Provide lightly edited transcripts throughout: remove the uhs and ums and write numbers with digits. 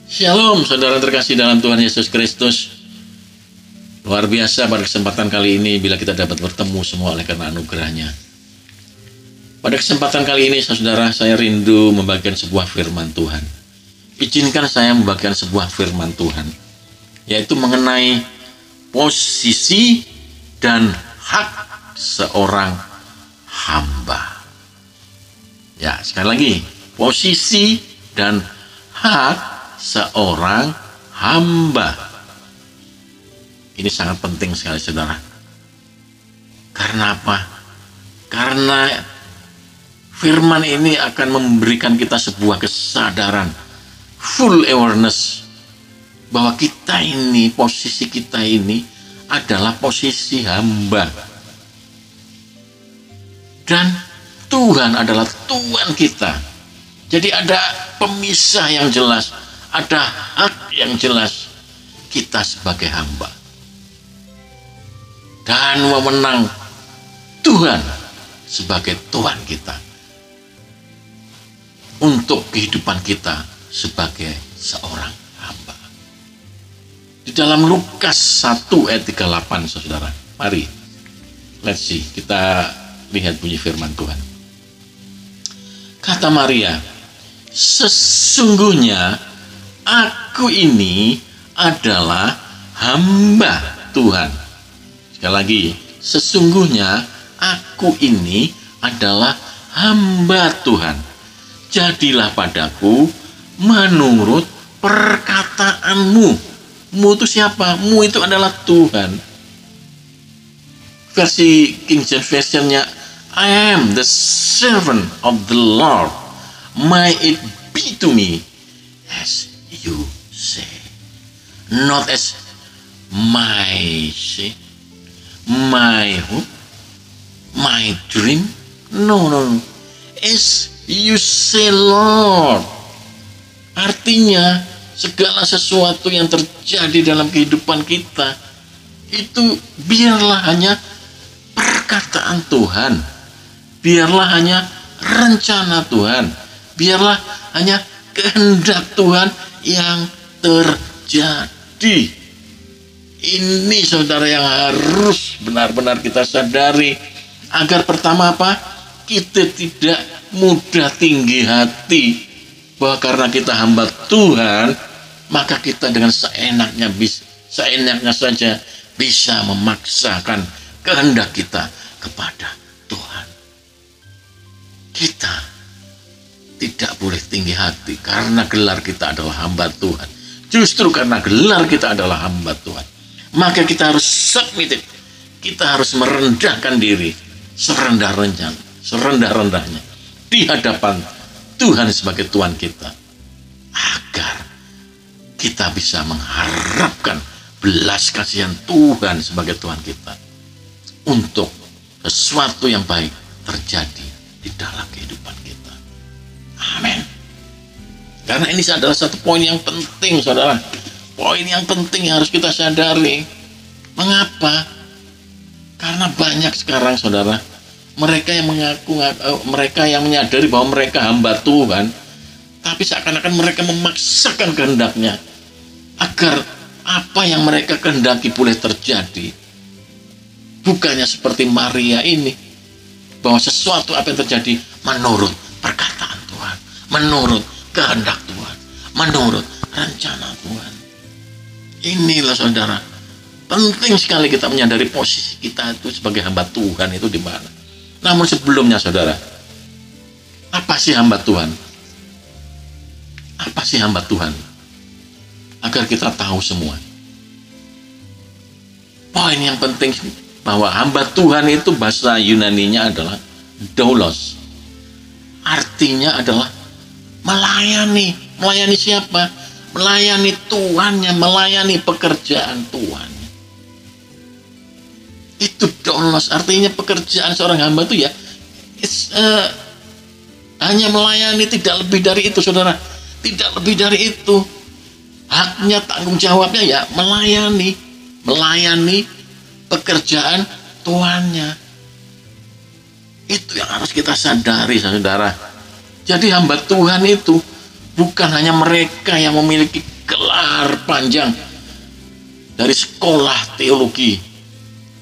Shalom saudara terkasih dalam Tuhan Yesus Kristus. Luar biasa pada kesempatan kali ini bila kita dapat bertemu semua oleh karena anugerahnya. Pada kesempatan kali ini saudara, saya rindu membagikan sebuah firman Tuhan. Izinkan saya membagikan sebuah firman Tuhan, yaitu mengenai posisi dan hak seorang hamba. Ya, sekali lagi, posisi dan hak seorang hamba. Ini sangat penting sekali saudara. Karena apa? Karena firman ini akan memberikan kita sebuah kesadaran, full awareness, bahwa kita ini, posisi kita ini adalah posisi hamba. Dan Tuhan adalah Tuhan kita. Jadi ada pemisah yang jelas, ada hak yang jelas kita sebagai hamba. Dan wewenang Tuhan sebagai Tuhan kita untuk kehidupan kita sebagai seorang hamba. Di dalam Lukas 1 ayat 38 saudara, mari let's see, kita lihat bunyi firman Tuhan. Kata Maria, sesungguhnya aku ini adalah hamba Tuhan. Sekali lagi, sesungguhnya aku ini adalah hamba Tuhan. Jadilah padaku menurut perkataanmu. Mu itu siapa? Mu itu adalah Tuhan. Versi King James Version-nya, I am the servant of the Lord. May it be to me as you say. Not as my say, my hope, my dream. No. As you say, Lord. Artinya, segala sesuatu yang terjadi dalam kehidupan kita, itu biarlah hanya perkataan Tuhan. Biarlah hanya rencana Tuhan. Biarlah hanya kehendak Tuhan yang terjadi. Ini saudara yang harus benar-benar kita sadari. Agar pertama apa? Kita tidak mudah tinggi hati. Bahwa karena kita hamba Tuhan, maka kita dengan seenaknya saja bisa memaksakan kehendak kita kepada Tuhan. Kita tidak boleh tinggi hati karena gelar kita adalah hamba Tuhan. Justru karena gelar kita adalah hamba Tuhan, maka kita harus submitted. Kita harus merendahkan diri serendah-rendahnya di hadapan Tuhan sebagai Tuhan kita, agar kita bisa mengharapkan belas kasihan Tuhan sebagai Tuhan kita untuk sesuatu yang baik terjadi di dalam kehidupan kita. Amin. Karena ini adalah satu poin yang penting saudara. Poin yang penting yang harus kita sadari. Mengapa? Karena banyak sekarang saudara, mereka yang mereka yang menyadari bahwa mereka hamba Tuhan, tapi seakan-akan mereka memaksakan kehendaknya agar apa yang mereka kehendaki boleh terjadi. Bukannya seperti Maria ini, bahwa sesuatu apa yang terjadi menurut perkataan Tuhan, menurut kehendak Tuhan, menurut rencana Tuhan. Inilah saudara, penting sekali kita menyadari posisi kita itu sebagai hamba Tuhan itu di mana. Namun sebelumnya saudara, apa sih hamba Tuhan? Apa sih hamba Tuhan? Agar kita tahu semua. Poin yang penting bahwa hamba Tuhan itu bahasa Yunaninya adalah doulos. Artinya adalah melayani. Melayani siapa? Melayani Tuhannya, melayani pekerjaan Tuhan. Itu doulos, artinya pekerjaan seorang hamba itu ya hanya melayani, tidak lebih dari itu saudara. Tidak lebih dari itu. Haknya, tanggung jawabnya ya melayani pekerjaan Tuhannya. Itu yang harus kita sadari saudara. Jadi hamba Tuhan itu bukan hanya mereka yang memiliki besar panjang dari sekolah teologi,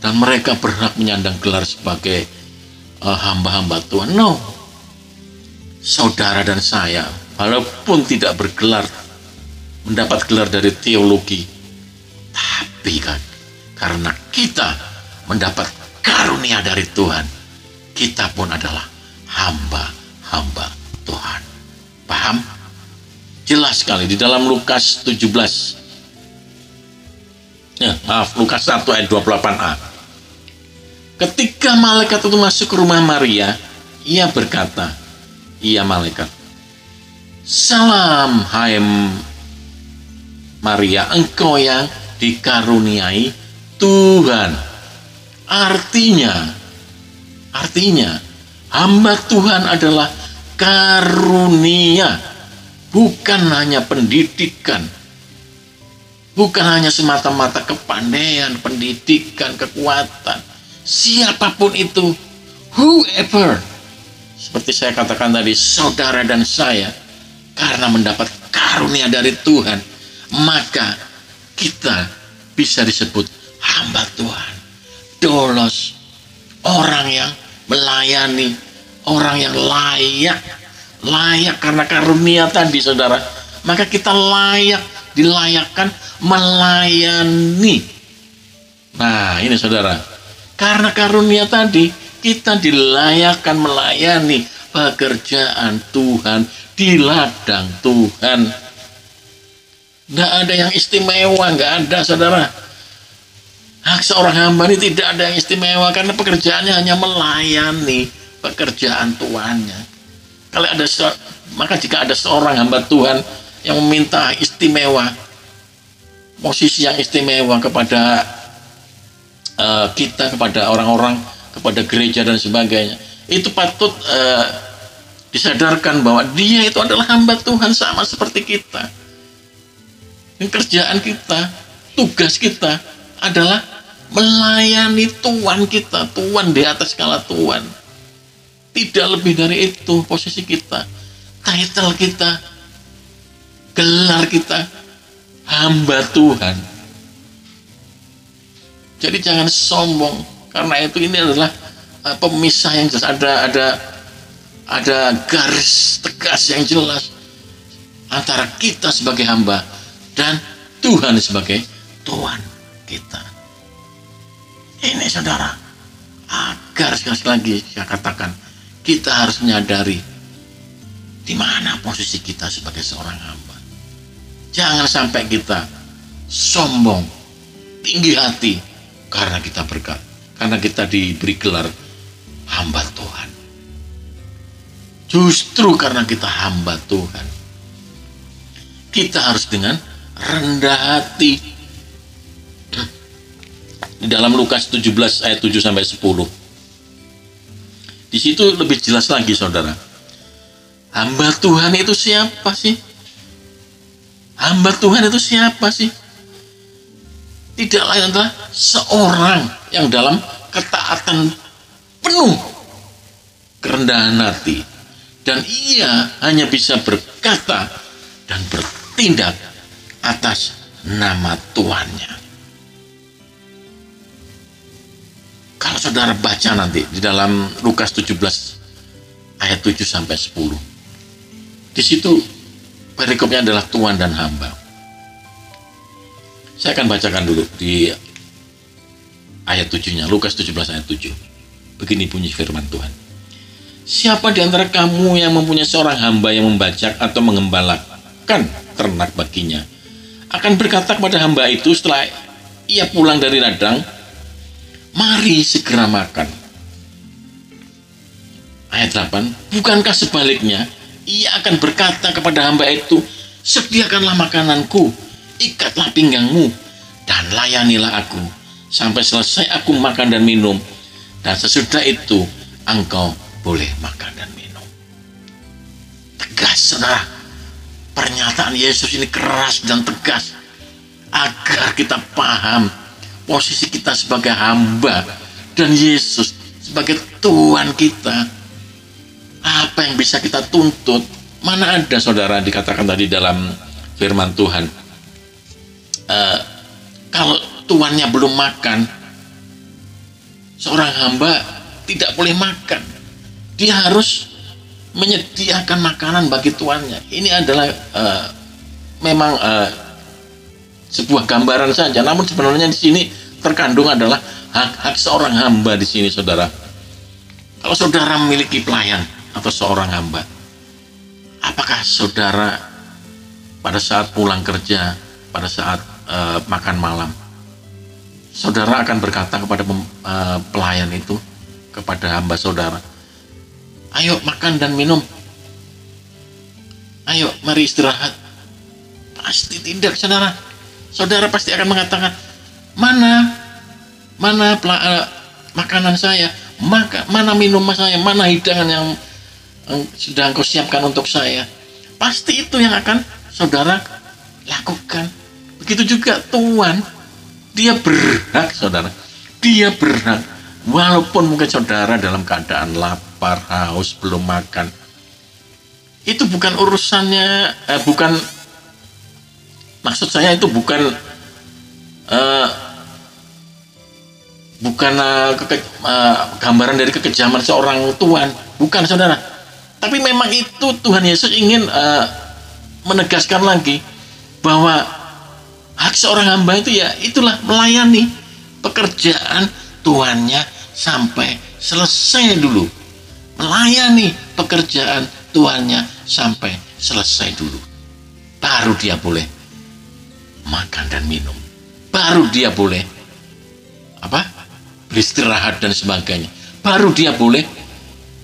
dan mereka berhak menyandang gelar sebagai hamba-hamba Tuhan. No, saudara dan saya, walaupun tidak bergelar, mendapat gelar dari teologi, tapi kan karena kita mendapat karunia dari Tuhan, kita pun adalah hamba-hamba Tuhan. Paham? Jelas sekali di dalam Lukas 17. Lukas 1 ayat 28a. Ketika malaikat itu masuk ke rumah Maria, ia berkata, malaikat, "Salam, hai Maria, engkau yang dikaruniai Tuhan." Artinya hamba Tuhan adalah karunia, bukan hanya pendidikan, bukan hanya semata-mata kepandaian, pendidikan, kekuatan. Siapapun itu, whoever, seperti saya katakan tadi, saudara dan saya, karena mendapat karunia dari Tuhan, maka kita bisa disebut hamba Tuhan, doulos, orang yang melayani, orang yang layak karena karunia tadi, saudara. Maka kita dilayakkan melayani. Nah, ini saudara, karena karunia tadi, kita dilayakkan melayani pekerjaan Tuhan di ladang Tuhan. Tidak ada yang istimewa, nggak ada, saudara. Hak seorang hamba ini tidak ada yang istimewa, karena pekerjaannya hanya melayani pekerjaan Tuhannya. Maka jika ada seorang hamba Tuhan yang meminta istimewa, posisi yang istimewa kepada kita, kepada orang-orang, kepada gereja dan sebagainya, itu patut disadarkan bahwa dia itu adalah hamba Tuhan sama seperti kita. Dan kerjaan kita, tugas kita adalah melayani Tuhan kita, Tuhan di atas skala Tuhan. Tidak lebih dari itu posisi kita, title kita, gelar kita, hamba Tuhan. Jadi jangan sombong, karena itu ini adalah pemisah yang jelas. Ada garis tegas yang jelas antara kita sebagai hamba dan Tuhan sebagai Tuhan kita. Ini saudara, agar sekali lagi saya katakan, kita harus menyadari di mana posisi kita sebagai seorang hamba. Jangan sampai kita sombong, tinggi hati karena kita berkat, karena kita diberi gelar hamba Tuhan. Justru karena kita hamba Tuhan, kita harus dengan rendah hati. Di dalam Lukas 17 ayat 7 sampai 10. Di situ lebih jelas lagi, saudara. Hamba Tuhan itu siapa sih? Hamba Tuhan itu siapa sih? Tidak lain adalah seorang yang dalam ketaatan penuh, kerendahan hati, dan ia hanya bisa berkata dan bertindak atas nama Tuhannya. Kalau saudara baca nanti di dalam Lukas 17 ayat 7 sampai 10. Di situ perikopnya adalah Tuhan dan hamba. Saya akan bacakan dulu di ayat 7-nya, Lukas 17 ayat 7. Begini bunyi firman Tuhan. Siapa di antara kamu yang mempunyai seorang hamba yang membajak atau mengembalakan ternak baginya, akan berkata kepada hamba itu setelah ia pulang dari ladang, mari segera makan. Ayat 8, bukankah sebaliknya ia akan berkata kepada hamba itu, sediakanlah makananku, ikatlah pinggangmu, dan layanilah aku sampai selesai aku makan dan minum, dan sesudah itu engkau boleh makan dan minum. Tegas, saudara. Pernyataan Yesus ini keras dan tegas agar kita paham posisi kita sebagai hamba dan Yesus sebagai Tuhan kita. Apa yang bisa kita tuntut? Mana ada, saudara, dikatakan tadi dalam firman Tuhan, eh, kalau tuannya belum makan, seorang hamba tidak boleh makan. Dia harus menyediakan makanan bagi tuannya. Ini adalah memang sebuah gambaran saja, namun sebenarnya di sini terkandung adalah hak seorang hamba di sini, saudara. Kalau saudara memiliki pelayan atau seorang hamba, apakah saudara pada saat pulang kerja, pada saat makan malam, saudara akan berkata kepada pelayan itu, kepada hamba saudara, ayo makan dan minum, ayo mari istirahat? Pasti tidak, saudara. Saudara pasti akan mengatakan, mana makanan saya, mana minuman saya, mana hidangan yang sedang kau siapkan untuk saya. Pasti itu yang akan saudara lakukan. Begitu juga Tuhan, dia berhak, saudara. Dia berhak, walaupun mungkin saudara dalam keadaan lapar, haus, belum makan. Itu bukan urusannya, maksud saya itu bukan gambaran dari kekejaman seorang tuan, bukan, saudara. Tapi memang itu Tuhan Yesus ingin menegaskan lagi bahwa hak seorang hamba itu ya itulah melayani pekerjaan tuannya sampai selesai dulu. Melayani pekerjaan tuannya sampai selesai dulu. Baru dia boleh makan dan minum. Baru dia boleh beristirahat dan sebagainya. Baru dia boleh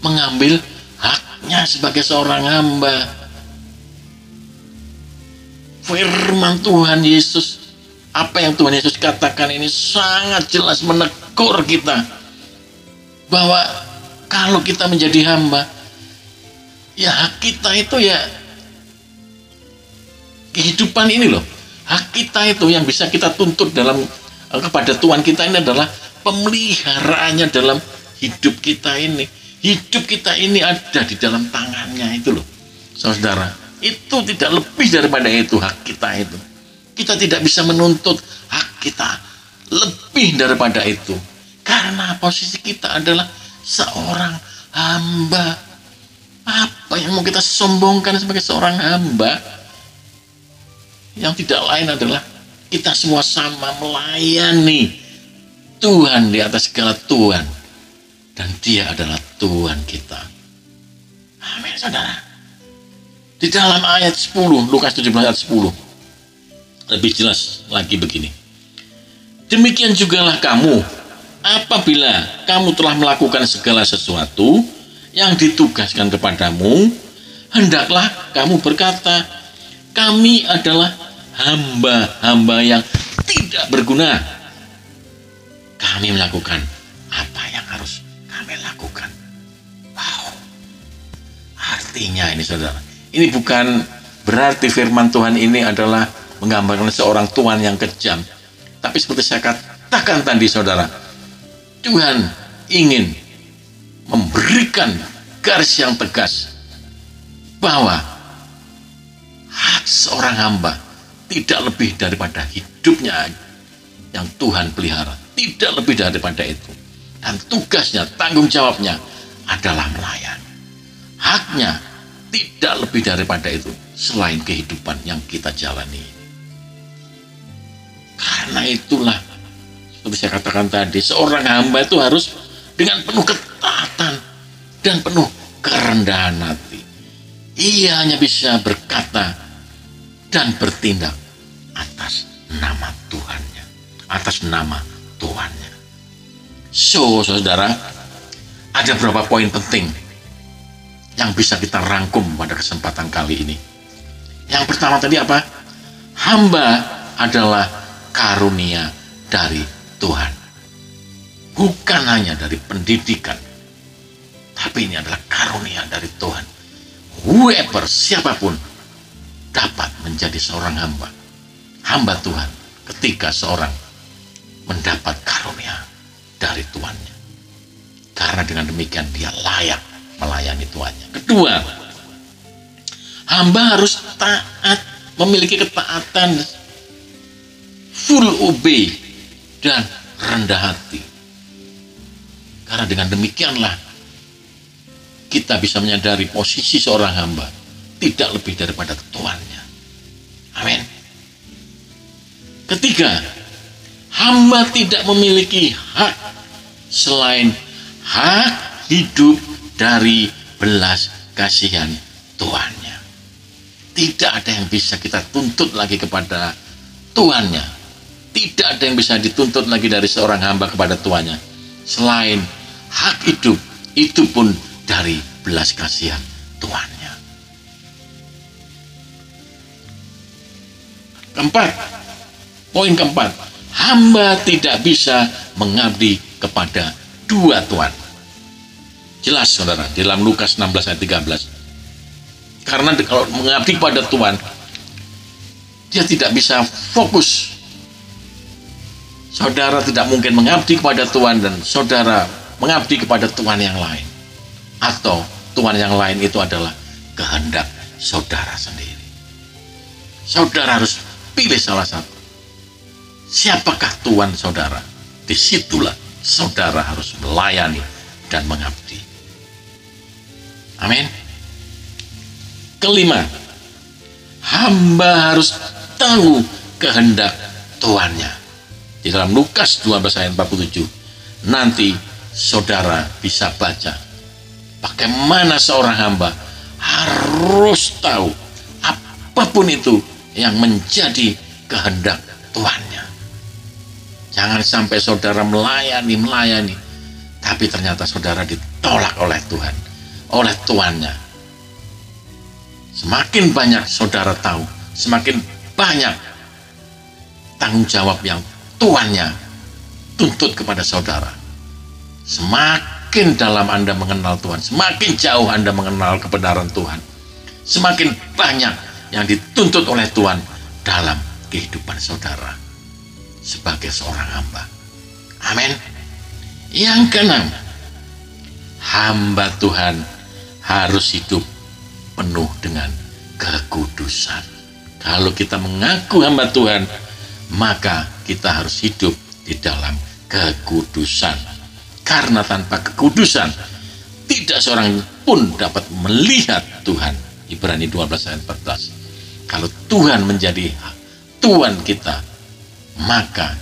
mengambil haknya sebagai seorang hamba. Firman Tuhan Yesus, apa yang Tuhan Yesus katakan ini sangat jelas menegur kita bahwa kalau kita menjadi hamba, ya hak kita itu ya kehidupan ini loh. Hak kita itu yang bisa kita tuntut kepada Tuhan kita ini adalah pemeliharaannya dalam hidup kita ini. Hidup kita ini ada di dalam tangannya itu loh, saudara. Itu tidak lebih daripada itu hak kita itu. Kita tidak bisa menuntut hak kita lebih daripada itu. Karena posisi kita adalah seorang hamba. Apa yang mau kita sombongkan sebagai seorang hamba? Yang tidak lain adalah kita semua sama melayani Tuhan di atas segala Tuhan. Dan dia adalah Tuhan kita. Amin, saudara. Di dalam ayat 10, Lukas 17 ayat 10, lebih jelas lagi begini. Demikian jugalah kamu, apabila kamu telah melakukan segala sesuatu yang ditugaskan kepadamu, hendaklah kamu berkata, kami adalah hamba-hamba yang tidak berguna. Kami melakukan apa yang harus kami lakukan. Wow. Artinya ini, saudara, ini bukan berarti firman Tuhan ini adalah menggambarkan seorang tuan yang kejam. Tapi seperti saya katakan tadi, saudara, Tuhan ingin memberikan garis yang tegas bahwa hak seorang hamba tidak lebih daripada hidupnya yang Tuhan pelihara. Tidak lebih daripada itu. Dan tugasnya, tanggung jawabnya adalah melayani. Haknya tidak lebih daripada itu selain kehidupan yang kita jalani. Karena itulah, seperti saya katakan tadi, seorang hamba itu harus dengan penuh ketaatan dan penuh kerendahan hati. Ia hanya bisa berkata dan bertindak atas nama Tuhannya, atas nama Tuhannya. So, saudara, ada beberapa poin penting yang bisa kita rangkum pada kesempatan kali ini. Yang pertama tadi apa? Hamba adalah karunia dari Tuhan. Bukan hanya dari pendidikan, tapi ini adalah karunia dari Tuhan. Whoever, siapapun, dapat menjadi seorang hamba. Hamba Tuhan ketika seorang mendapat karunia dari Tuhannya. Karena dengan demikian dia layak melayani Tuhannya. Kedua, hamba harus taat, memiliki ketaatan full obey, dan rendah hati. Karena dengan demikianlah kita bisa menyadari posisi seorang hamba tidak lebih daripada tuannya. Amin. Ketiga, hamba tidak memiliki hak selain hak hidup dari belas kasihan tuannya. Tidak ada yang bisa kita tuntut lagi kepada tuannya. Tidak ada yang bisa dituntut lagi dari seorang hamba kepada tuannya selain hak hidup, itu pun dari belas kasihan tuannya. Poin keempat, hamba tidak bisa mengabdi kepada dua tuan. Jelas saudara, di dalam Lukas 16 ayat 13. Karena kalau mengabdi kepada Tuhan, dia tidak bisa fokus. Saudara tidak mungkin mengabdi kepada Tuhan dan saudara mengabdi kepada Tuhan yang lain. Atau Tuhan yang lain itu adalah kehendak saudara sendiri. Saudara harus pilih salah satu. Siapakah Tuhan saudara? Disitulah saudara harus melayani dan mengabdi. Amin. Kelima, hamba harus tahu kehendak tuannya. Di dalam Lukas 12 ayat 47, nanti saudara bisa baca bagaimana seorang hamba harus tahu apapun itu yang menjadi kehendak tuannya. Jangan sampai saudara melayani, tapi ternyata saudara ditolak oleh Tuhan, oleh tuannya. Semakin banyak saudara tahu, semakin banyak tanggung jawab yang tuannya tuntut kepada saudara. Semakin dalam Anda mengenal Tuhan, semakin jauh Anda mengenal kebenaran Tuhan, semakin banyak yang dituntut oleh Tuhan dalam kehidupan saudara sebagai seorang hamba. Amin. Yang keenam, hamba Tuhan harus hidup penuh dengan kekudusan. Kalau kita mengaku hamba Tuhan, maka kita harus hidup di dalam kekudusan. Karena tanpa kekudusan, tidak seorang pun dapat melihat Tuhan. Ibrani 12 ayat 14. Kalau Tuhan menjadi Tuhan kita, maka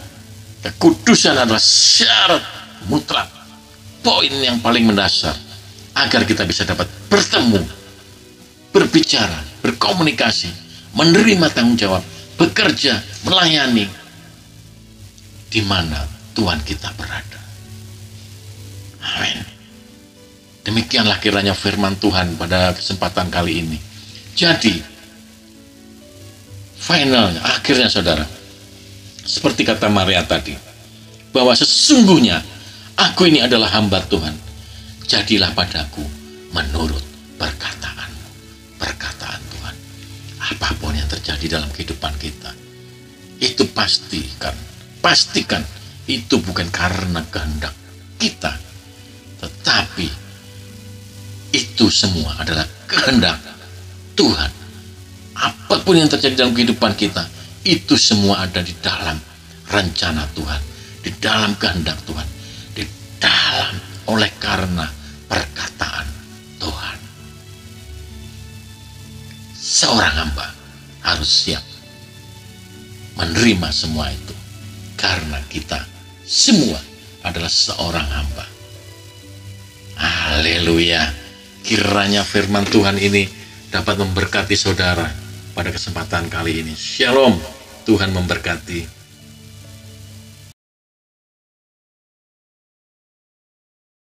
kekudusan adalah syarat mutlak, poin yang paling mendasar agar kita bisa dapat bertemu, berbicara, berkomunikasi, menerima tanggung jawab, bekerja, melayani di mana Tuhan kita berada. Amin. Demikianlah kiranya firman Tuhan pada kesempatan kali ini. Jadi, finalnya, akhirnya saudara, seperti kata Maria tadi, bahwa sesungguhnya aku ini adalah hamba Tuhan. Jadilah padaku menurut perkataanmu. Perkataan Tuhan. Apapun yang terjadi dalam kehidupan kita, itu pastikan itu bukan karena kehendak kita, tetapi itu semua adalah kehendak Tuhan. Apapun yang terjadi dalam kehidupan kita, itu semua ada di dalam rencana Tuhan, di dalam kehendak Tuhan, di dalam oleh karena perkataan Tuhan. Seorang hamba harus siap menerima semua itu, karena kita semua adalah seorang hamba. Haleluya. Kiranya firman Tuhan ini dapat memberkati saudara pada kesempatan kali ini. Shalom. Tuhan memberkati.